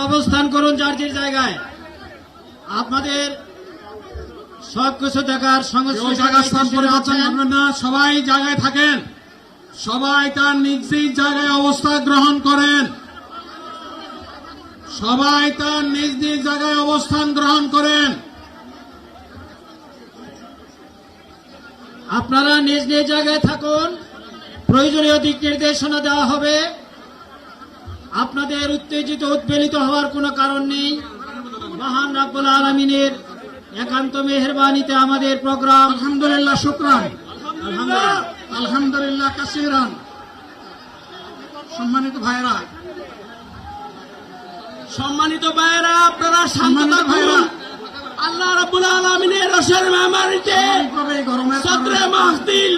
অবস্থান করুন যার যার জায়গায়। আপনাদের সবকিছু দেখার স্থান পরিবর্তন করবেন না, সবাই জায়গায় থাকেন, সবাই তার নিজ নিজ জায়গায় অবস্থা গ্রহণ করেন, সবাই তার নিজ নিজ জায়গায় অবস্থান গ্রহণ করেন। আপনারা নিজ নিজ জায়গায় থাকুন, প্রয়োজনীয় দিক নির্দেশনা দেওয়া হবে। আপনাদের উত্তেজিত উদ্বেলিত হওয়ার কোনো কারণ নেই। মহান রব্বুল আলামিনের একান্ত মেহেরবানিতে আমাদের প্রোগ্রাম আলহামদুলিল্লাহ, শুকরান, আলহামদুলিল্লাহ। আলহামদুলিল্লাহ কাসীরান। সম্মানিত ভাইরা, আপনারা শান্ত সম্মানিত থাকুন। ভাইরা, আল্লাহ রাব্বুল আলামিনের রসের মেহমানিতে গরমের সদরে মাহফিল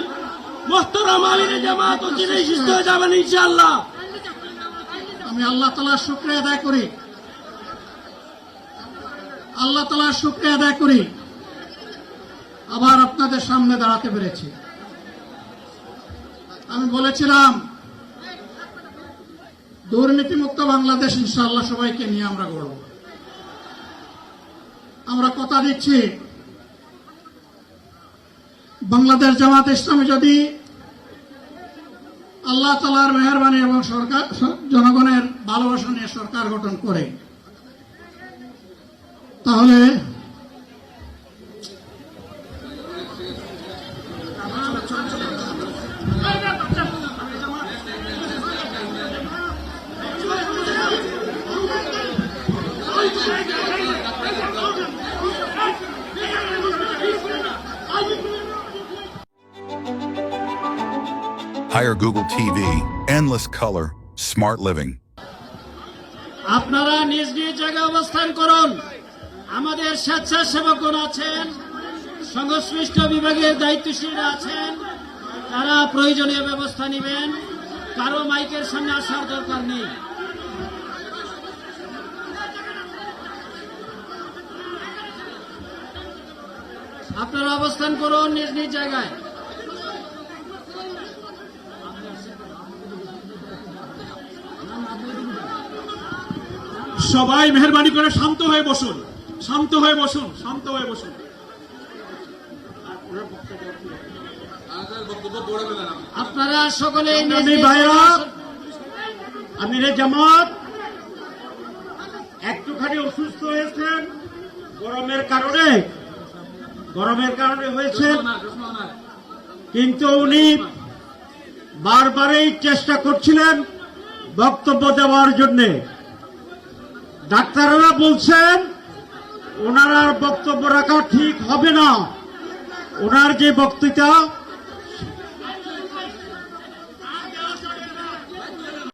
মুহতারাম আমিরে জামাত ও যিনি সুস্থ হয়ে যাবেন ইনশাআল্লাহ। আমি আল্লাহ তাআলার শুকরিয়া আদায় করি, আল্লাহ তাআলার শুকরিয়া আদায় করি আবার আপনাদের সামনে দাঁড়াতে পেরেছি। আমি বলেছিলাম দুর্নীতিমুক্ত বাংলাদেশ ইনশাআল্লাহ সবাইকে নিয়ে আমরা গড়ব। আমরা কথা দিচ্ছি, বাংলাদেশ জামাত ইসলামী যদি আল্লাহ তাআলার মেহেরবানি এবং সরকার জনগণের ভালোবাসা নিয়ে সরকার গঠন করে, তাহলে Hire Google TV, endless color, smart living. আপনারা নিজ নিজ জায়গায় অবস্থান করুন। আমাদের স্বেচ্ছাসেবকগণ আছেন, সংশ্লিষ্ট বিভাগের দায়িত্বশীলরা আছেন, তারা প্রয়োজনীয় ব্যবস্থা নেবেন। কারো মাইকের সামনে আসার দরকার নেই। আপনারা অবস্থান করুন নিজ নিজ জায়গায়। সবাই মেহেরবানি করে শান্ত হয়ে বসুন, শান্ত হয়ে বসুন, শান্ত হয়ে বসুন। আপনারা সকলে আমিরে জামাত একটুখানি অসুস্থ হয়েছেন, গরমের কারণে হয়েছে, কিন্তু উনি বারবারই চেষ্টা করছিলেন বক্তব্য দেওয়ার জন্যে। ডাক্তাররা বলছেন ওনার আর বক্তব্য রাখা ঠিক হবে না। ওনার যে বক্তৃতা